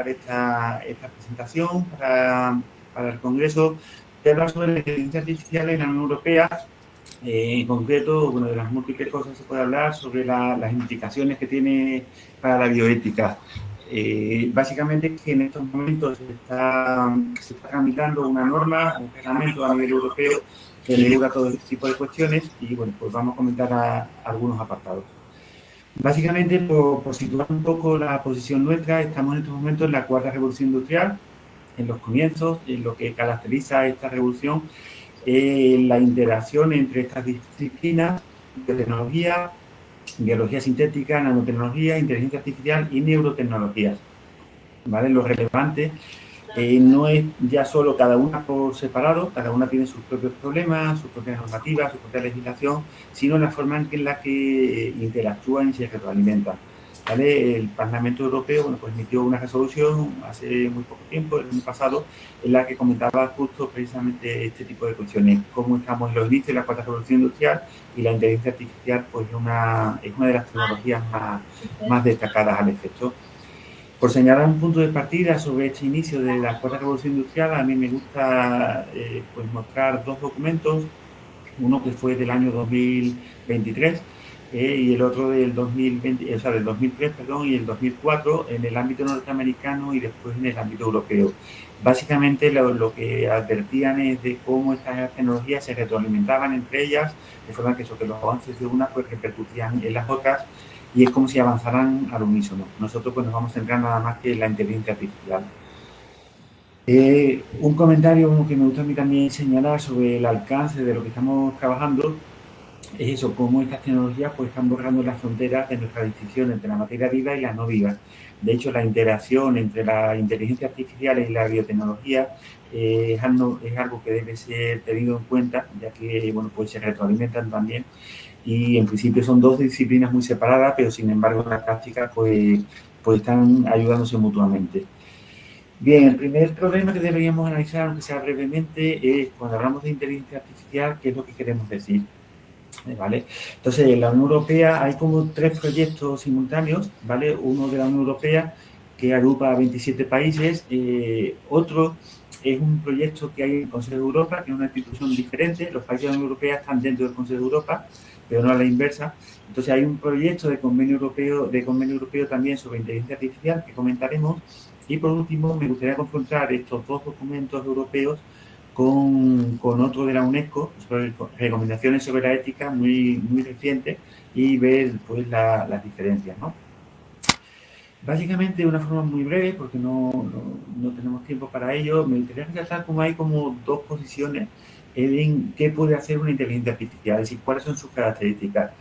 preparar esta presentación para el Congreso. Voy a hablar sobre la inteligencia artificial en la Unión Europea. En concreto, bueno, de las múltiples cosas se puede hablar sobre las implicaciones que tiene para la bioética. Básicamente que en estos momentos se está tramitando una norma, un reglamento a nivel europeo que regula todo este tipo de cuestiones y, bueno, pues vamos a comentar algunos apartados. Básicamente, por situar un poco la posición nuestra, estamos en estos momentos en la cuarta revolución industrial, en los comienzos, en lo que caracteriza esta revolución, la interacción entre estas disciplinas, biotecnología, biología sintética, nanotecnología, inteligencia artificial y neurotecnologías. ¿Vale? Lo relevante no es ya solo cada una por separado, cada una tiene sus propios problemas, sus propias normativas, su propia legislación, sino la forma en la que interactúan y se retroalimentan. ¿Vale? El Parlamento Europeo, bueno, pues emitió una resolución hace muy poco tiempo, el año pasado, en la que comentaba justo precisamente este tipo de cuestiones, cómo estamos en los inicios de la cuarta revolución industrial y la inteligencia artificial pues es una de las tecnologías más destacadas al efecto. Por señalar un punto de partida sobre este inicio de la cuarta revolución industrial, a mí me gusta pues mostrar dos documentos, uno que fue del año 2023 y el otro del 2020, o sea, del 2003, perdón, y el 2004 en el ámbito norteamericano y después en el ámbito europeo. Básicamente lo que advertían es de cómo estas tecnologías se retroalimentaban entre ellas, de forma que los avances de una pues repercutían en las otras y es como si avanzaran al unísono. Nosotros pues nos vamos a centrar nada más que en la inteligencia artificial. Un comentario que me gusta a mí también señalar sobre el alcance de lo que estamos trabajando es eso, cómo estas tecnologías pues están borrando las fronteras de nuestra distinción entre la materia viva y la no viva. De hecho, la interacción entre la inteligencia artificial y la biotecnología es algo que debe ser tenido en cuenta, ya que bueno, pues se retroalimentan también y en principio son dos disciplinas muy separadas, pero sin embargo en la práctica pues están ayudándose mutuamente. Bien, el primer problema que deberíamos analizar, aunque sea brevemente, es cuando hablamos de inteligencia artificial, ¿qué es lo que queremos decir? ¿Vale? Entonces, en la Unión Europea hay como 3 proyectos simultáneos, ¿vale? Uno de la Unión Europea que agrupa a 27 países, otro es un proyecto que hay en el Consejo de Europa, que es una institución diferente, los países de la Unión Europea están dentro del Consejo de Europa, pero no a la inversa. Entonces hay un proyecto de convenio europeo también sobre inteligencia artificial que comentaremos. Y por último, me gustaría confrontar estos dos documentos europeos con otro de la UNESCO, sobre recomendaciones sobre la ética muy recientes y ver pues las diferencias, ¿no? Básicamente, de una forma muy breve, porque no tenemos tiempo para ello, me gustaría resaltar cómo hay como dos posiciones en qué puede hacer una inteligencia artificial, es decir, cuáles son sus características.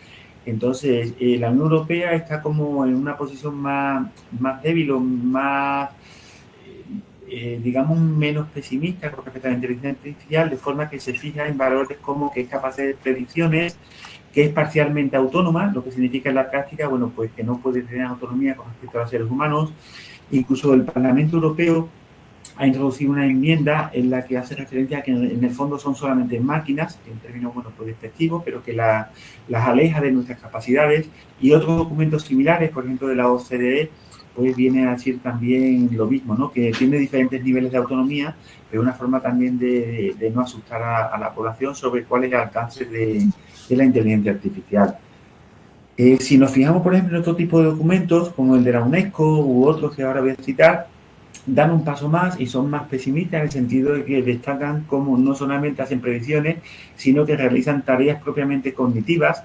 Entonces, la Unión Europea está como en una posición más débil o más, digamos, menos pesimista con respecto a la inteligencia artificial, de forma que se fija en valores como que es capaz de hacer predicciones, que es parcialmente autónoma, lo que significa en la práctica, bueno, pues que no puede tener autonomía con respecto a los seres humanos. Incluso el Parlamento Europeo ha introducido una enmienda en la que hace referencia a que en el fondo son solamente máquinas, en términos, bueno, pues despectivos, pero que las aleja de nuestras capacidades. Y otros documentos similares, por ejemplo, de la OCDE, pues viene a decir también lo mismo, ¿no? Que tiene diferentes niveles de autonomía, pero una forma también de no asustar a la población sobre cuál es el alcance de la inteligencia artificial. Si nos fijamos, por ejemplo, en otro tipo de documentos, como el de la UNESCO u otros que ahora voy a citar, dan un paso más y son más pesimistas en el sentido de que destacan cómo no solamente hacen predicciones, sino que realizan tareas propiamente cognitivas,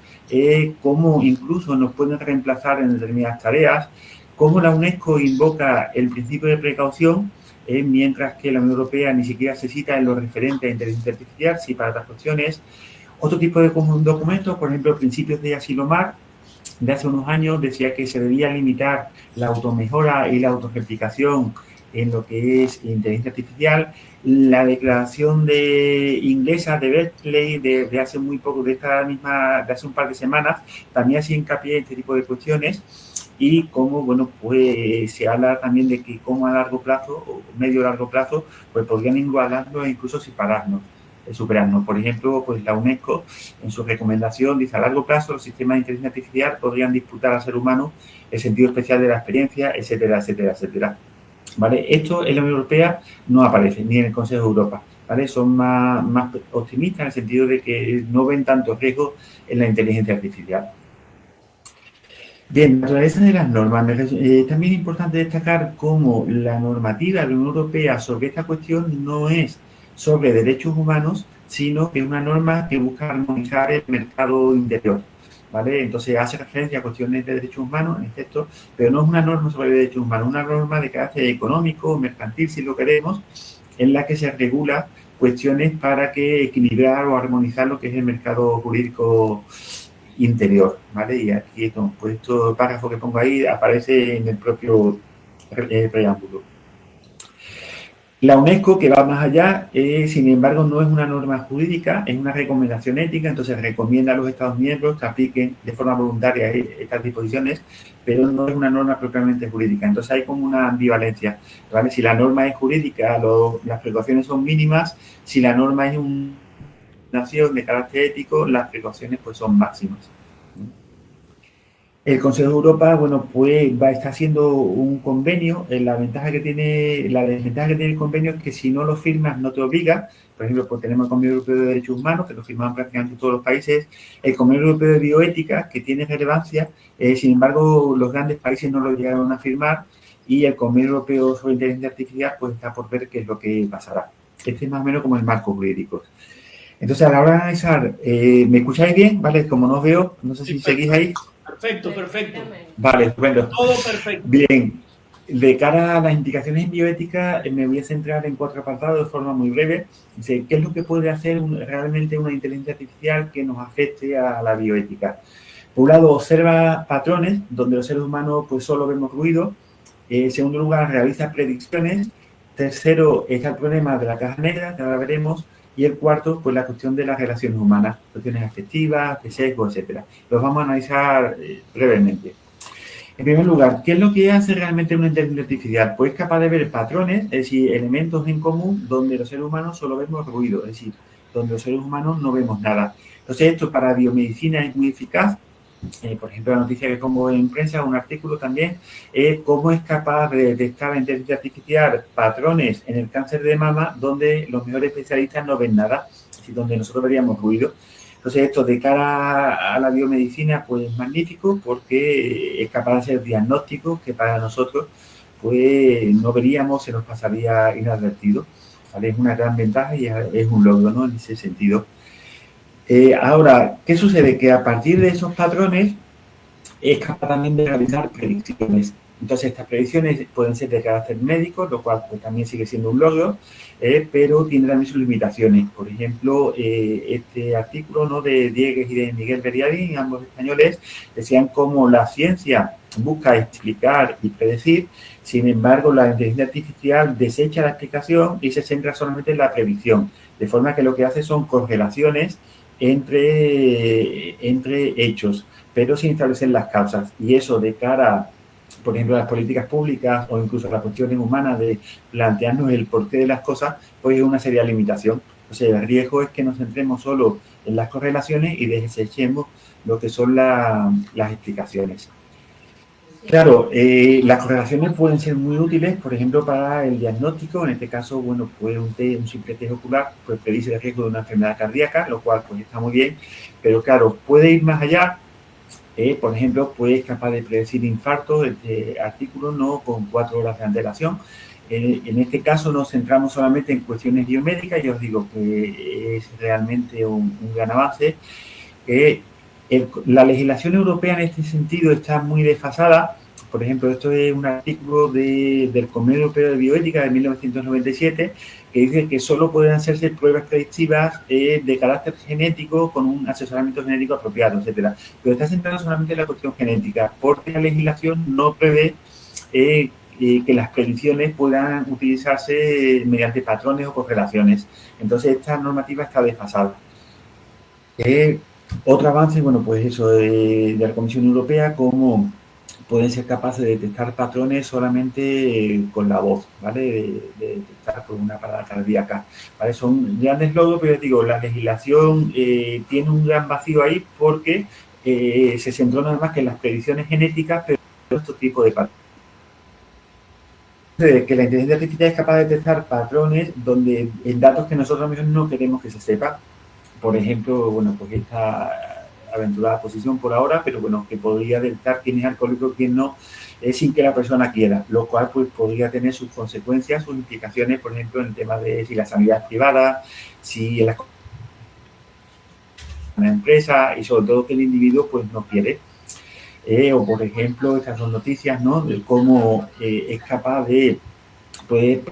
cómo incluso nos pueden reemplazar en determinadas tareas, cómo la UNESCO invoca el principio de precaución, mientras que la Unión Europea ni siquiera se cita en lo referente a inteligencia artificial, sí para otras cuestiones. Otro tipo de documentos, por ejemplo, principios de Asilomar, de hace unos años, decía que se debía limitar la automejora y la autorreplicación en lo que es inteligencia artificial. La declaración inglesa de Berkeley de hace muy poco, de hace un par de semanas, también hacía hincapié en este tipo de cuestiones y cómo, bueno, pues se habla también de que cómo a largo plazo o medio largo plazo, pues podrían igualarnos e incluso superarnos. Por ejemplo, pues la UNESCO en su recomendación dice a largo plazo los sistemas de inteligencia artificial podrían disputar al ser humano el sentido especial de la experiencia, etcétera, etcétera, etcétera. ¿vale? Esto en la Unión Europea no aparece, ni en el Consejo de Europa, ¿vale? Son más optimistas en el sentido de que no ven tantos riesgos en la inteligencia artificial. Bien, la naturaleza de las normas. También es importante destacar cómo la normativa de la Unión Europea sobre esta cuestión no es sobre derechos humanos, sino que es una norma que busca armonizar el mercado interior, ¿vale? Entonces hace referencia a cuestiones de derechos humanos, en efecto, pero no es una norma sobre derechos humanos, es una norma de carácter económico, mercantil, si lo queremos, en la que se regula cuestiones para que equilibrar o armonizar lo que es el mercado jurídico interior, ¿vale? Y aquí, pues, este párrafo que pongo ahí aparece en el propio preámbulo. La UNESCO, que va más allá, sin embargo, no es una norma jurídica, es una recomendación ética, entonces recomienda a los Estados miembros que apliquen de forma voluntaria estas disposiciones, pero no es una norma propiamente jurídica. Entonces hay como una ambivalencia, ¿vale? Si la norma es jurídica, las precauciones son mínimas; si la norma es una nación de carácter ético, las precauciones pues son máximas. El Consejo de Europa, bueno, pues está haciendo un convenio. La desventaja que tiene el convenio es que si no lo firmas no te obliga. Por ejemplo, pues tenemos el Convenio Europeo de Derechos Humanos, que lo firman prácticamente todos los países. El Convenio Europeo de Bioética, que tiene relevancia, sin embargo, los grandes países no lo llegaron a firmar. Y el Convenio Europeo sobre Inteligencia Artificial, pues está por ver qué es lo que pasará. Este es más o menos como el marco jurídico. Entonces, a la hora de analizar, ¿me escucháis bien? ¿Vale? Como no os veo, no sé si seguís ahí. Perfecto. Vale, estupendo. Todo perfecto. Bien, de cara a las implicaciones en bioética, me voy a centrar en 4 apartados de forma muy breve. ¿Qué es lo que puede hacer realmente una inteligencia artificial que nos afecte a la bioética? Por un lado, observa patrones donde los seres humanos pues solo vemos ruido. En segundo lugar, realiza predicciones. Tercero, está el problema de la caja negra, que ahora veremos. Y el cuarto, pues la cuestión de las relaciones humanas, cuestiones afectivas, de sesgo, etcétera. Los vamos a analizar brevemente. En primer lugar, ¿qué es lo que hace realmente una inteligencia artificial? Pues es capaz de ver patrones, es decir, elementos en común donde los seres humanos solo vemos ruido, es decir, donde los seres humanos no vemos nada. Entonces, esto para biomedicina es muy eficaz. Por ejemplo, la noticia que pongo en prensa, un artículo también, es cómo es capaz de detectar la inteligencia artificial patrones en el cáncer de mama donde los mejores especialistas no ven nada, es decir, donde nosotros veríamos ruido. Entonces, esto de cara a la biomedicina, pues es magnífico porque es capaz de hacer diagnósticos que para nosotros, pues no veríamos, se nos pasaría inadvertido, ¿vale? Es una gran ventaja y es un logro, ¿no? En ese sentido. Ahora, ¿qué sucede? Que a partir de esos patrones es capaz también de realizar predicciones. Entonces, estas predicciones pueden ser de carácter médico, lo cual pues, también sigue siendo un logro, pero tiene también sus limitaciones. Por ejemplo, este artículo, ¿no?, de Diegues y de Miguel Beriadín, ambos españoles, decían cómo la ciencia busca explicar y predecir, sin embargo, la inteligencia artificial desecha la explicación y se centra solamente en la predicción, de forma que lo que hace son correlaciones entre hechos, pero sin establecer las causas. Y eso de cara, por ejemplo, a las políticas públicas o incluso a las cuestiones humanas de plantearnos el porqué de las cosas, pues es una seria limitación. O sea, el riesgo es que nos centremos solo en las correlaciones y desechemos lo que son las explicaciones. Claro, las correlaciones pueden ser muy útiles, por ejemplo, para el diagnóstico. En este caso, bueno, pues un simple test ocular pues predice el riesgo de una enfermedad cardíaca, lo cual pues está muy bien, pero claro, puede ir más allá. Por ejemplo, pues es capaz de predecir infarto. Este artículo no con 4 horas de antelación. En este caso nos centramos solamente en cuestiones biomédicas. Yo os digo que es realmente un gran avance. La legislación europea en este sentido está muy desfasada. Por ejemplo, esto es un artículo del Convenio Europeo de Bioética de 1997 que dice que solo pueden hacerse pruebas predictivas de carácter genético con un asesoramiento genético apropiado, etcétera. Pero está centrado solamente en la cuestión genética, porque la legislación no prevé que las predicciones puedan utilizarse mediante patrones o correlaciones. Entonces, esta normativa está desfasada. Otro avance, bueno, pues eso de la Comisión Europea, cómo pueden ser capaces de detectar patrones solamente con la voz, ¿vale? De detectar por una parada cardíaca, ¿vale? Son grandes logros, pero digo, la legislación tiene un gran vacío ahí porque se centró nada más que en las predicciones genéticas, pero en otro tipo de patrones. que la inteligencia artificial es capaz de detectar patrones donde en datos que nosotros mismos no queremos que se sepa. Por ejemplo, bueno, pues esta aventurada posición por ahora, pero bueno, que podría detectar quién es alcohólico, quién no, sin que la persona quiera, lo cual pues podría tener sus consecuencias, sus implicaciones, por ejemplo, en el tema de si la sanidad es privada, si la empresa y sobre todo que el individuo pues no quiere. O por ejemplo, estas son noticias, ¿no? De cómo es capaz de poder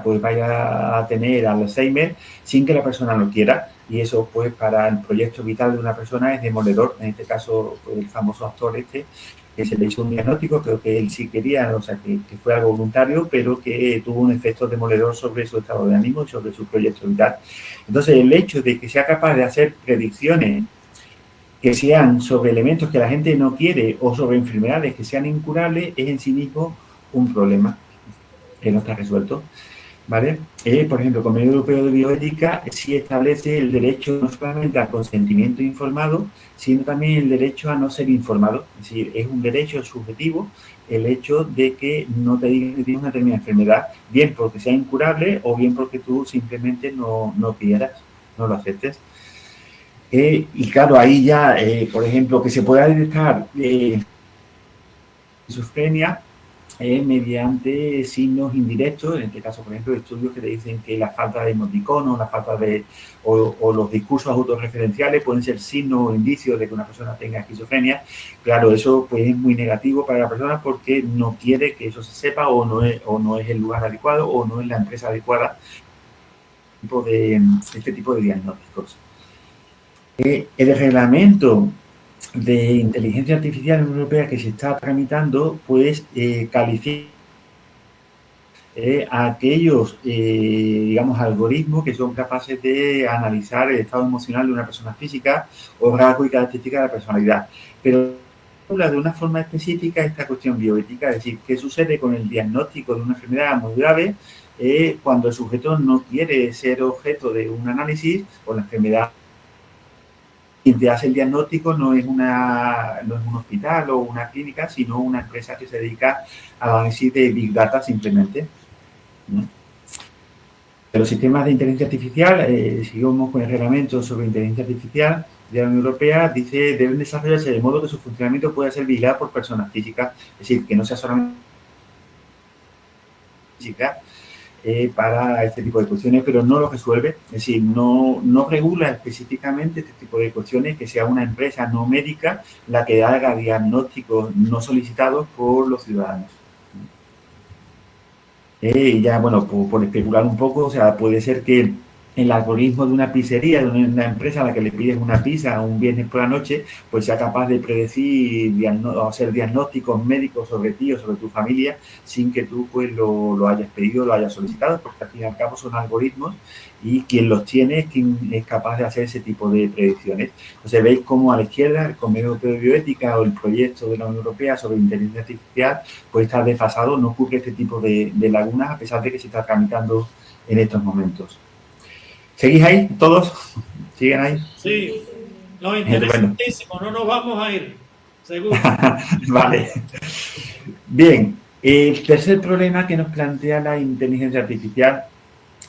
pues vaya a tener Alzheimer sin que la persona lo quiera, y eso pues para el proyecto vital de una persona es demoledor. En este caso pues, el famoso actor que se le hizo un diagnóstico, creo que él sí quería, o sea que fue algo voluntario, pero que tuvo un efecto demoledor sobre su estado de ánimo y sobre su proyecto vital. Entonces el hecho de que sea capaz de hacer predicciones que sean sobre elementos que la gente no quiere o sobre enfermedades que sean incurables es en sí mismo un problema que no está resuelto. ¿Vale? Por ejemplo, el Convenio Europeo de Bioética sí establece el derecho no solamente al consentimiento informado, sino también el derecho a no ser informado. Es decir, es un derecho subjetivo el hecho de que no te digan que tienes una determinada enfermedad, bien porque sea incurable o bien porque tú simplemente no quieras, no lo aceptes. Y claro, ahí ya, por ejemplo, que se pueda detectar esquizofrenia mediante signos indirectos, en este caso, por ejemplo, estudios que te dicen que la falta de emoticonos, la falta de, o los discursos autorreferenciales pueden ser signos o indicios de que una persona tenga esquizofrenia. Claro, eso pues es muy negativo para la persona porque no quiere que eso se sepa o no es el lugar adecuado o no es la empresa adecuada este tipo de diagnósticos. El reglamento de inteligencia artificial europea que se está tramitando, pues califica a aquellos, digamos, algoritmos que son capaces de analizar el estado emocional de una persona física o rasgos y características de la personalidad. Pero de una forma específica esta cuestión bioética, es decir, qué sucede con el diagnóstico de una enfermedad muy grave cuando el sujeto no quiere ser objeto de un análisis o la enfermedad. Quien te hace el diagnóstico no es un hospital o una clínica, sino una empresa que se dedica al análisis de Big Data simplemente. Los sistemas de inteligencia artificial, seguimos con el reglamento sobre inteligencia artificial de la Unión Europea, dice deben desarrollarse de modo que su funcionamiento pueda ser vigilado por personas físicas, es decir, que no sea solamente física, para este tipo de cuestiones, pero no lo resuelve, es decir, no regula específicamente este tipo de cuestiones, que sea una empresa no médica la que haga diagnósticos no solicitados por los ciudadanos. Y ya, bueno, por especular un poco, o sea, puede ser que el algoritmo de una pizzería, de una empresa a la que le pides una pizza un viernes por la noche, pues sea capaz de predecir o hacer diagnósticos médicos sobre ti o sobre tu familia sin que tú pues lo hayas pedido, lo hayas solicitado, porque al fin y al cabo son algoritmos y quien los tiene es quien es capaz de hacer ese tipo de predicciones. Entonces veis cómo a la izquierda el Convenio Europeo de Bioética o el proyecto de la Unión Europea sobre inteligencia artificial pues está desfasado, no cubre este tipo de lagunas a pesar de que se está tramitando en estos momentos. ¿Seguís ahí todos? ¿Siguen ahí? Sí, no, interesantísimo, bueno. No nos vamos a ir, seguro. Vale. Bien, el tercer problema que nos plantea la inteligencia artificial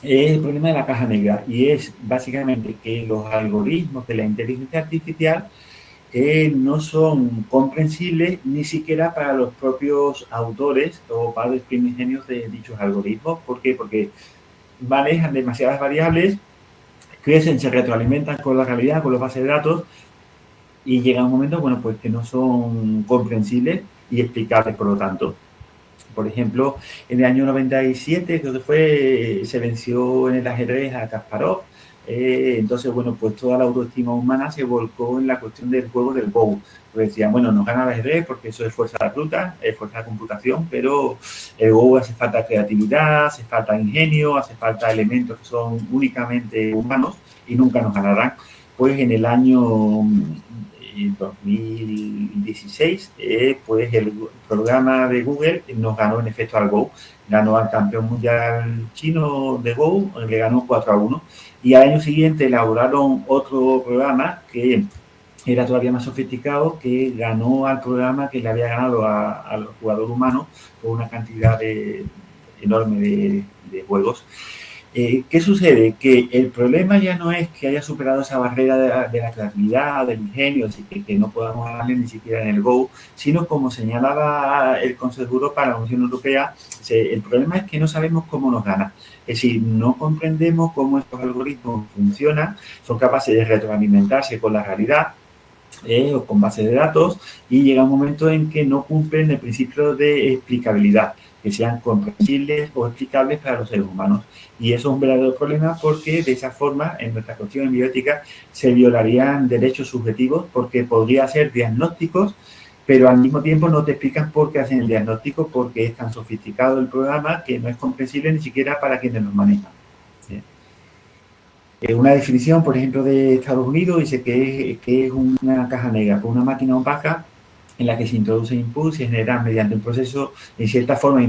es el problema de la caja negra, y es básicamente que los algoritmos de la inteligencia artificial no son comprensibles ni siquiera para los propios autores o para los primigenios de dichos algoritmos. ¿Por qué? Porque manejan demasiadas variables, crecen, se retroalimentan con la realidad, con las bases de datos, y llega un momento, bueno, pues que no son comprensibles y explicables, por lo tanto. Por ejemplo, en el año 97, creo que fue, se venció en el ajedrez a Kasparov. Entonces, bueno, pues toda la autoestima humana se volcó en la cuestión del juego del Go. Pues decían, bueno, nos gana el ajedrez porque eso es fuerza de ruta, es fuerza de computación, pero el Go hace falta creatividad, hace falta ingenio, hace falta elementos que son únicamente humanos y nunca nos ganarán. Pues en el año 2016, pues el programa de Google nos ganó en efecto al Go, ganó al campeón mundial chino de Go, le ganó 4-1, y al año siguiente elaboraron otro programa que era todavía más sofisticado, que ganó al programa que le había ganado al jugador humano por una cantidad enorme de juegos. ¿Qué sucede? Que el problema ya no es que haya superado esa barrera de la creatividad, del ingenio, que no podamos ganarle ni siquiera en el Go, sino como señalaba el Consejo de Europa, la Unión Europea, el problema es que no sabemos cómo nos gana. Es decir, no comprendemos cómo estos algoritmos funcionan, son capaces de retroalimentarse con la realidad, o con base de datos, y llega un momento en que no cumplen el principio de explicabilidad, que sean comprensibles o explicables para los seres humanos. Y eso es un verdadero problema, porque de esa forma, en nuestra cuestión en bioética, se violarían derechos subjetivos, porque podría ser diagnósticos, pero al mismo tiempo no te explican por qué hacen el diagnóstico, porque es tan sofisticado el programa que no es comprensible ni siquiera para quienes lo manejan. Una definición, por ejemplo, de Estados Unidos dice que es una caja negra, con una máquina opaca en la que se introduce input y se genera mediante un proceso, en cierta forma,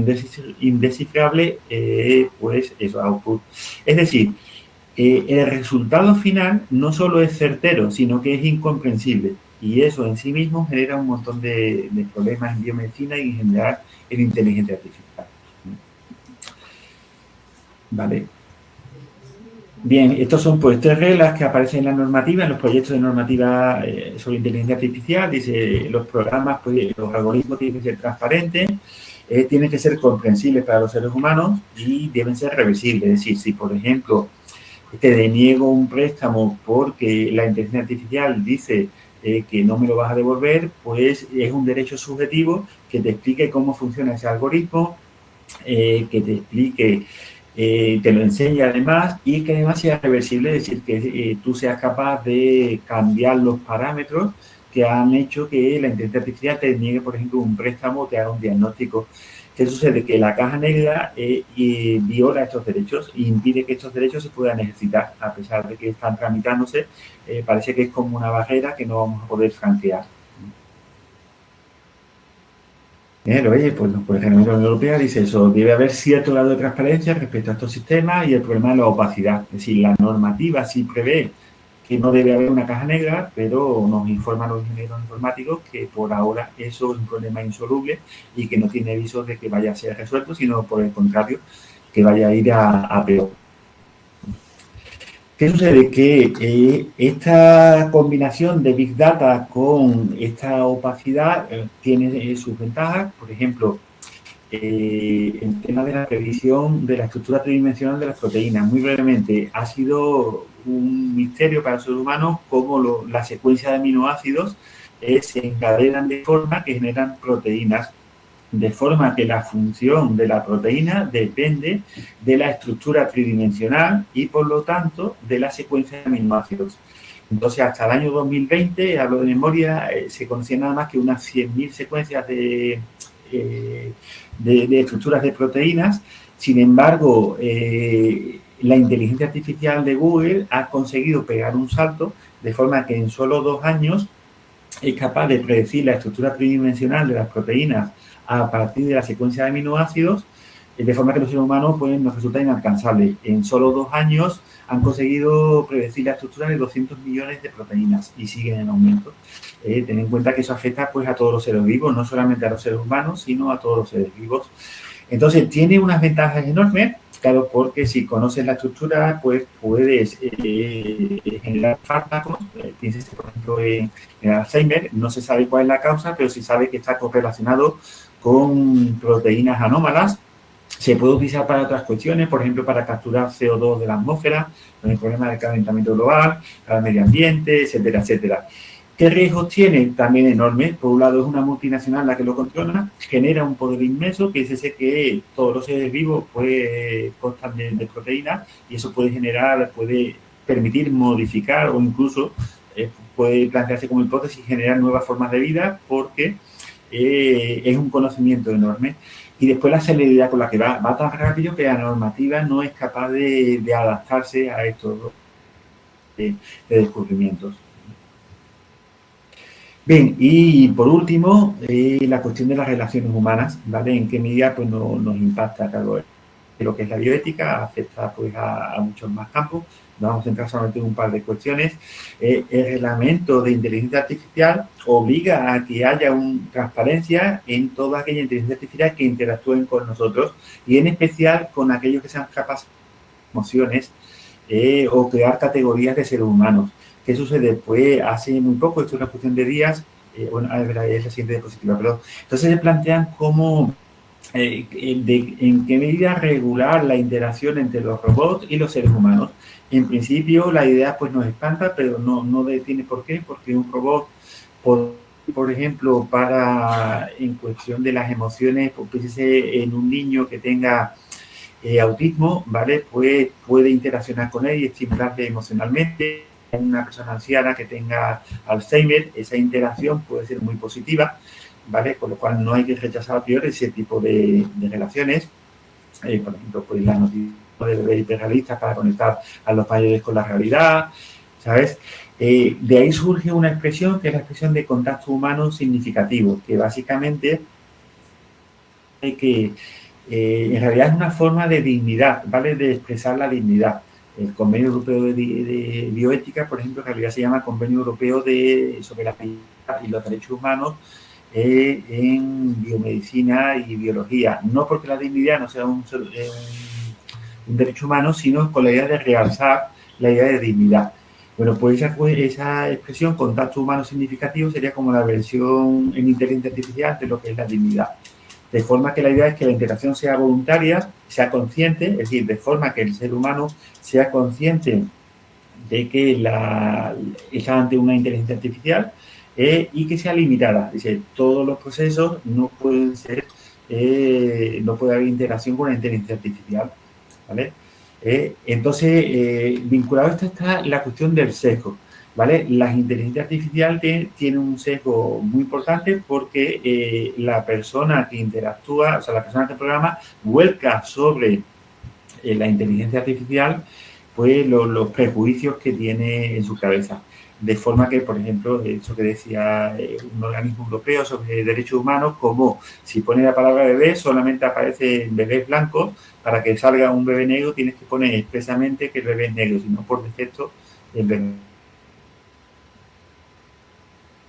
indescifrable, pues eso, output. Es decir, el resultado final no solo es certero, sino que es incomprensible. Y eso en sí mismo genera un montón de problemas en biomedicina y en general en inteligencia artificial. Vale. Bien, estos son pues 3 reglas que aparecen en la normativa, en los proyectos de normativa sobre inteligencia artificial. Dice, los programas, pues, los algoritmos tienen que ser transparentes, tienen que ser comprensibles para los seres humanos y deben ser reversibles. Es decir, si por ejemplo te deniego un préstamo porque la inteligencia artificial dice que no me lo vas a devolver, pues es un derecho subjetivo que te explique cómo funciona ese algoritmo, que te explique, te lo enseña además, y que además sea reversible, es decir, que tú seas capaz de cambiar los parámetros que han hecho que la inteligencia artificial te niegue, por ejemplo, un préstamo o te haga un diagnóstico. ¿Qué sucede? Que la caja negra viola estos derechos e impide que estos derechos se puedan ejercitar, a pesar de que están tramitándose. Parece que es como una barrera que no vamos a poder franquear. Oye, pues por ejemplo, la Unión Europea dice eso, debe haber cierto grado de transparencia respecto a estos sistemas y el problema de la opacidad. Es decir, la normativa sí prevé que no debe haber una caja negra, pero nos informan los ingenieros informáticos que por ahora eso es un problema insoluble y que no tiene visos de que vaya a ser resuelto, sino por el contrario, que vaya a ir a peor. ¿Qué sucede? Que esta combinación de Big Data con esta opacidad tiene sus ventajas. Por ejemplo, el tema de la previsión de la estructura tridimensional de las proteínas. Muy brevemente, ha sido un misterio para el ser humano cómo la secuencia de aminoácidos se encadenan de forma que generan proteínas, de forma que la función de la proteína depende de la estructura tridimensional y, por lo tanto, de la secuencia de aminoácidos. Entonces, hasta el año 2020, hablo de memoria, se conocían nada más que unas 100.000 secuencias de estructuras de proteínas. Sin embargo, la inteligencia artificial de Google ha conseguido pegar un salto, de forma que en solo 2 años es capaz de predecir la estructura tridimensional de las proteínas a partir de la secuencia de aminoácidos, de forma que los seres humanos pues, nos resulta inalcanzable. En solo 2 años han conseguido predecir la estructura de 200 millones de proteínas y siguen en aumento. Ten en cuenta que eso afecta pues, a todos los seres vivos, no solamente a los seres humanos, sino a todos los seres vivos. Entonces, tiene unas ventajas enormes, claro, porque si conoces la estructura, pues puedes generar fármacos. Pienses, por ejemplo, en Alzheimer, no se sabe cuál es la causa, pero se sabe que está correlacionado con proteínas anómalas. Se puede utilizar para otras cuestiones, por ejemplo, para capturar CO2 de la atmósfera, con el problema del calentamiento global, para el medio ambiente, etcétera, etcétera. ¿Qué riesgos tiene? También enormes. Por un lado, es una multinacional la que lo controla, genera un poder inmenso, que es ese que todos los seres vivos pues, constan de proteínas, y eso puede permitir modificar o incluso puede plantearse como hipótesis generar nuevas formas de vida, porque es un conocimiento enorme. Y después la celeridad con la que va tan rápido que la normativa no es capaz de adaptarse a estos descubrimientos. Bien, y por último, la cuestión de las relaciones humanas, ¿vale? ¿En qué medida pues, nos impacta todo esto? lo que es la bioética, afecta pues a muchos más campos. Nos vamos a centrar solamente en un par de cuestiones. El reglamento de inteligencia artificial obliga a que haya una transparencia en toda aquella inteligencia artificial que interactúen con nosotros y en especial con aquellos que sean capaces de emociones o crear categorías de seres humanos. ¿Qué sucede? Pues hace muy poco, esto es una cuestión de días, bueno, a ver, es la siguiente diapositiva, perdón. Entonces se plantean cómo en qué medida regular la interacción entre los robots y los seres humanos. En principio, la idea pues nos espanta, pero no tiene por qué, porque un robot, por ejemplo, en cuestión de las emociones, pues piénsese en un niño que tenga autismo, ¿vale? Pues puede interaccionar con él y estimularle emocionalmente. En una persona anciana que tenga Alzheimer, esa interacción puede ser muy positiva, ¿vale? Con lo cual no hay que rechazar a priori ese tipo de relaciones. Por ejemplo, pues la noticia de ver hiperrealistas para conectar a los mayores con la realidad, ¿sabes? De ahí surge una expresión que es la expresión de contacto humano significativo, que básicamente es que en realidad es una forma de dignidad, ¿vale? De expresar la dignidad. El Convenio Europeo de Bioética, por ejemplo, en realidad se llama Convenio Europeo sobre la dignidad y los derechos humanos en biomedicina y biología. No porque la dignidad no sea un derecho humano, sino con la idea de realzar la idea de dignidad. Bueno, pues esa expresión, contacto humano significativo, sería como la versión en inteligencia artificial de lo que es la dignidad. De forma que la idea es que la interacción sea voluntaria, sea consciente, es decir, de forma que el ser humano sea consciente de que está ante una inteligencia artificial y que sea limitada. Es decir, todos los procesos no pueden ser, no puede haber interacción con la inteligencia artificial, ¿vale? Entonces, vinculado a esto está la cuestión del sesgo, ¿vale? La inteligencia artificial tiene un sesgo muy importante porque la persona que interactúa, o sea, la persona que programa, vuelca sobre la inteligencia artificial pues los prejuicios que tiene en su cabeza. De forma que, por ejemplo, eso que decía un organismo europeo sobre derechos humanos, como si pone la palabra bebé, solamente aparece bebés blancos, para que salga un bebé negro tienes que poner expresamente que el bebé es negro, sino por defecto el bebé.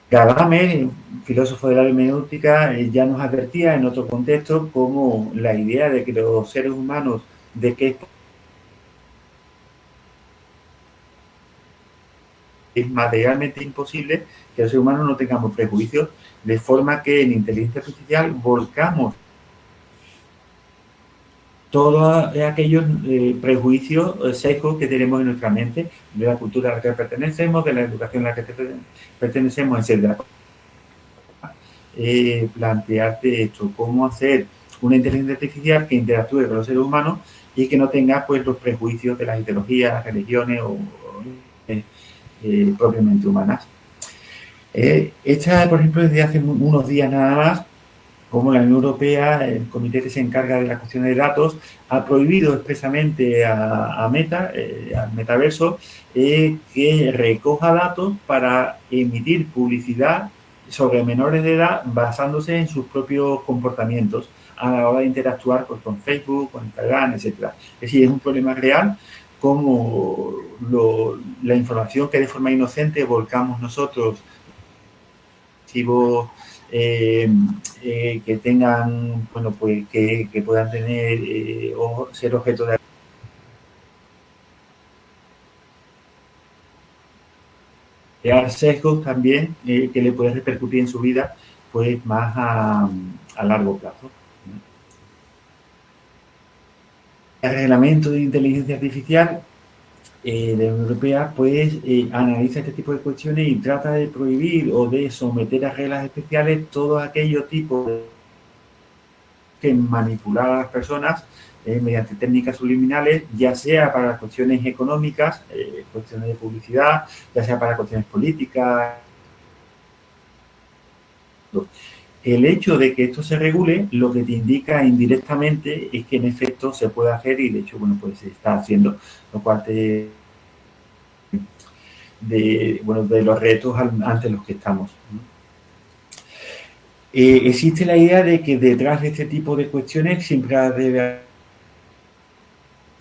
Gadamer, filósofo de la hermenéutica, ya nos advertía en otro contexto como la idea de que los seres humanos, de que es materialmente imposible que los seres humanos no tengamos prejuicios, de forma que en inteligencia artificial volcamos todos aquellos prejuicios, sesgos que tenemos en nuestra mente, de la cultura a la que pertenecemos, de la educación a la que pertenecemos, etc. Plantearte esto, cómo hacer una inteligencia artificial que interactúe con los seres humanos y que no tenga pues los prejuicios de las ideologías, las religiones o propiamente humanas. Esta, por ejemplo, desde hace unos días nada más, como la Unión Europea, el comité que se encarga de la cuestión de datos, ha prohibido expresamente a Meta, al metaverso, que recoja datos para emitir publicidad sobre menores de edad basándose en sus propios comportamientos a la hora de interactuar pues, con Facebook, con Instagram, etc. Es decir, es un problema real como la información que de forma inocente volcamos nosotros, que tengan, bueno, pues que puedan tener o ser objeto de crear sesgos también que le pueden repercutir en su vida, pues más a largo plazo. El reglamento de inteligencia artificial de la Unión Europea pues analiza este tipo de cuestiones y trata de prohibir o de someter a reglas especiales todo aquello tipo de que manipular a las personas mediante técnicas subliminales, ya sea para las cuestiones económicas, cuestiones de publicidad, ya sea para cuestiones políticas. El hecho de que esto se regule lo que te indica indirectamente es que en efecto se puede hacer y de hecho, bueno, pues se está haciendo, lo cual de los retos ante los que estamos. Existe la idea de que detrás de este tipo de cuestiones siempre debe haber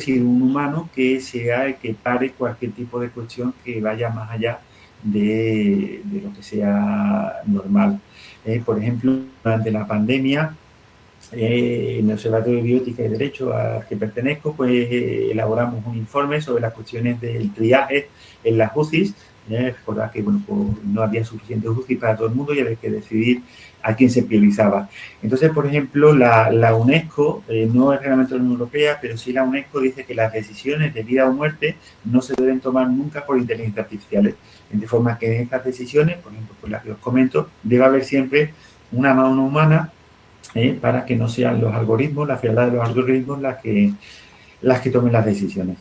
decir un humano que sea el que pare cualquier tipo de cuestión que vaya más allá de lo que sea normal. Por ejemplo, durante la pandemia, en el Observatorio de Bioética y Derecho al que pertenezco, pues elaboramos un informe sobre las cuestiones del triaje en las UCIs. Recordad que bueno, pues no había suficientes UCI para todo el mundo y había que decidir a quién se priorizaba. Entonces, por ejemplo, la UNESCO, no es reglamento de la Unión Europea, pero sí la UNESCO dice que las decisiones de vida o muerte no se deben tomar nunca por inteligencia artificiales. De forma que en estas decisiones, por ejemplo, por las que os comento, debe haber siempre una mano humana para que no sean los algoritmos, la frialdad de los algoritmos las que tomen las decisiones.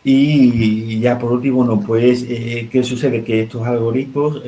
Y ya por último, bueno, pues, ¿qué sucede? Que estos algoritmos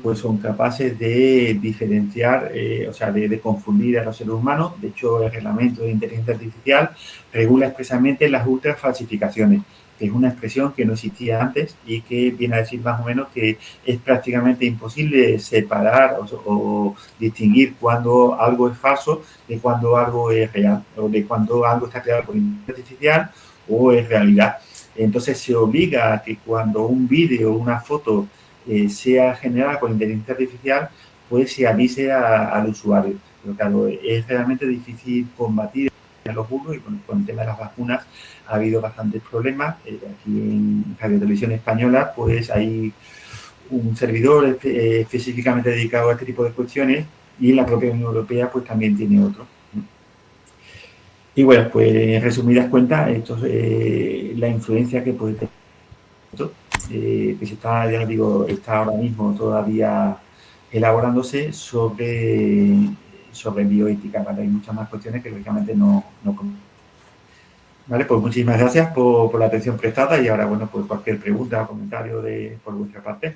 pues son capaces de diferenciar, o sea, de confundir a los seres humanos. De hecho, el reglamento de inteligencia artificial regula expresamente las ultrafalsificaciones, que es una expresión que no existía antes y que viene a decir más o menos que es prácticamente imposible separar o distinguir cuando algo es falso de cuando algo es real, o de cuando algo está creado por inteligencia artificial o es realidad. Entonces se obliga a que cuando un vídeo o una foto sea generada con inteligencia artificial, pues se avise al usuario. Pero claro, es realmente difícil combatir a los bulos y con el tema de las vacunas ha habido bastantes problemas. Aquí en Radio Televisión Española pues hay un servidor específicamente dedicado a este tipo de cuestiones y en la propia Unión Europea pues también tiene otro. Y bueno, pues en resumidas cuentas, esto es la influencia que puede tener esto, que se está, ya digo, está ahora mismo todavía elaborándose sobre bioética, ¿vale? Hay muchas más cuestiones que lógicamente no ¿vale? Pues muchísimas gracias por la atención prestada y ahora, bueno, pues cualquier pregunta o comentario por vuestra parte.